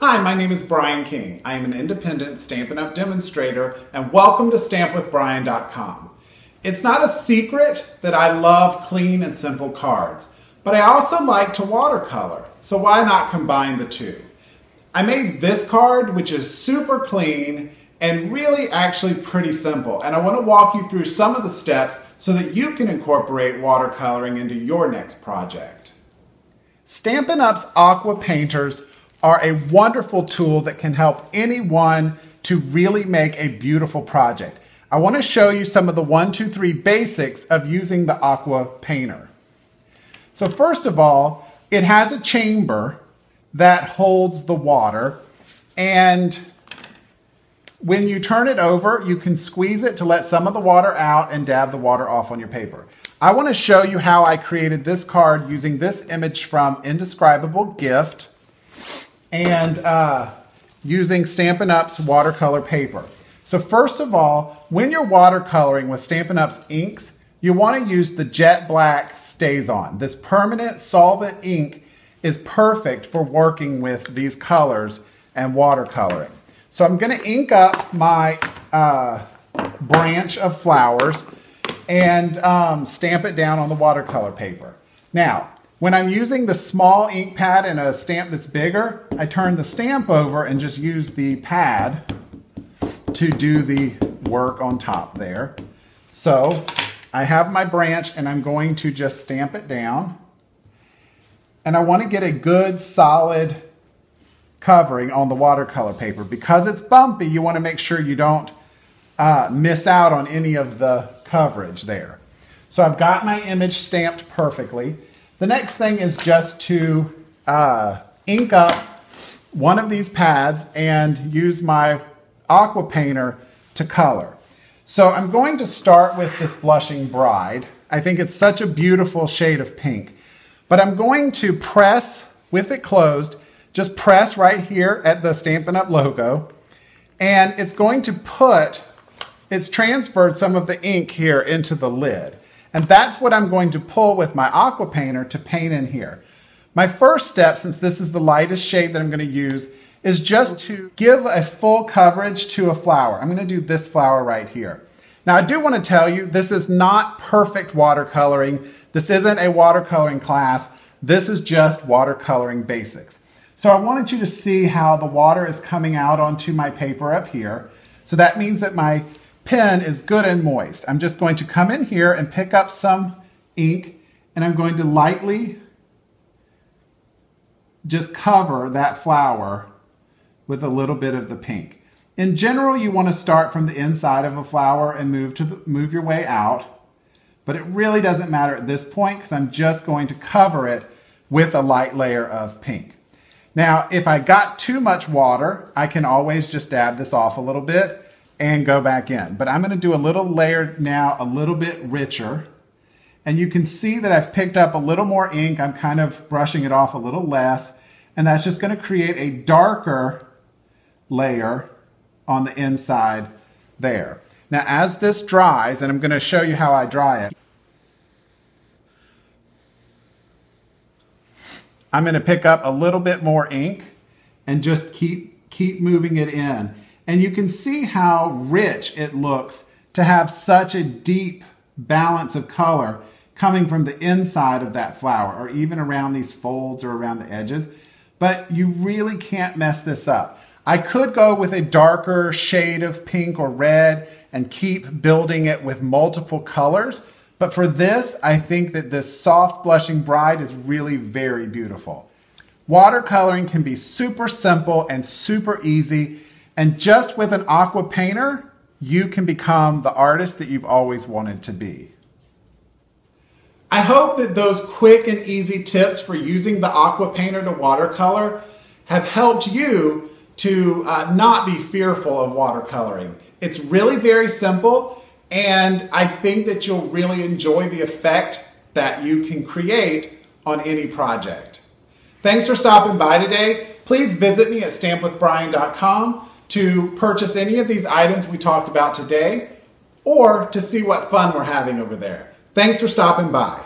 Hi, my name is Brian King. I am an independent Stampin' Up! Demonstrator, and welcome to StampWithBrian.com. It's not a secret that I love clean and simple cards, but I also like to watercolor, so why not combine the two? I made this card, which is super clean and really actually pretty simple, and I want to walk you through some of the steps so that you can incorporate watercoloring into your next project. Stampin' Up's Aqua Painters are a wonderful tool that can help anyone to really make a beautiful project. I want to show you some of the 1, 2, 3 basics of using the Aqua Painter. So first of all, it has a chamber that holds the water, and when you turn it over, you can squeeze it to let some of the water out and dab the water off on your paper. I want to show you how I created this card using this image from Indescribable Gift and using Stampin' Up's watercolor paper. So first of all, when you're watercoloring with Stampin' Up's inks, you want to use the Jet Black StazOn. This permanent solvent ink is perfect for working with these colors and watercoloring. So I'm going to ink up my branch of flowers and stamp it down on the watercolor paper. Now, when I'm using the small ink pad and a stamp that's bigger, I turn the stamp over and just use the pad to do the work on top there. So I have my branch and I'm going to just stamp it down. And I want to get a good solid covering on the watercolor paper. Because it's bumpy, you want to make sure you don't miss out on any of the coverage there. So I've got my image stamped perfectly. The next thing is just to ink up one of these pads and use my Aqua Painter to color. So I'm going to start with this Blushing Bride. I think it's such a beautiful shade of pink. But I'm going to press, with it closed, just press right here at the Stampin' Up! Logo. And it's going to it's transferred some of the ink here into the lid. And that's what I'm going to pull with my Aqua Painter to paint in here. My first step, since this is the lightest shade that I'm going to use, is just to give a full coverage to a flower. I'm going to do this flower right here. Now I do want to tell you, this is not perfect watercoloring. This isn't a watercoloring class. This is just watercoloring basics. So I wanted you to see how the water is coming out onto my paper up here. So that means that my pen is good and moist. I'm just going to come in here and pick up some ink, and I'm going to lightly just cover that flower with a little bit of the pink. In general, you want to start from the inside of a flower and move your way out, but it really doesn't matter at this point because I'm just going to cover it with a light layer of pink. Now, if I got too much water, I can always just dab this off a little bit and go back in. But I'm going to do a little layer now, a little bit richer. And you can see that I've picked up a little more ink. I'm kind of brushing it off a little less. And that's just going to create a darker layer on the inside there. Now, as this dries, and I'm going to show you how I dry it, I'm going to pick up a little bit more ink and just keep moving it in. And you can see how rich it looks to have such a deep balance of color coming from the inside of that flower, or even around these folds or around the edges. But you really can't mess this up. I could go with a darker shade of pink or red and keep building it with multiple colors. But for this, I think that this soft Blushing Bride is really very beautiful. Watercoloring can be super simple and super easy. And just with an Aqua Painter, you can become the artist that you've always wanted to be. I hope that those quick and easy tips for using the Aqua Painter to watercolor have helped you to not be fearful of watercoloring. It's really very simple, and I think that you'll really enjoy the effect that you can create on any project. Thanks for stopping by today. Please visit me at StampWithBrian.com to purchase any of these items we talked about today, or to see what fun we're having over there. Thanks for stopping by.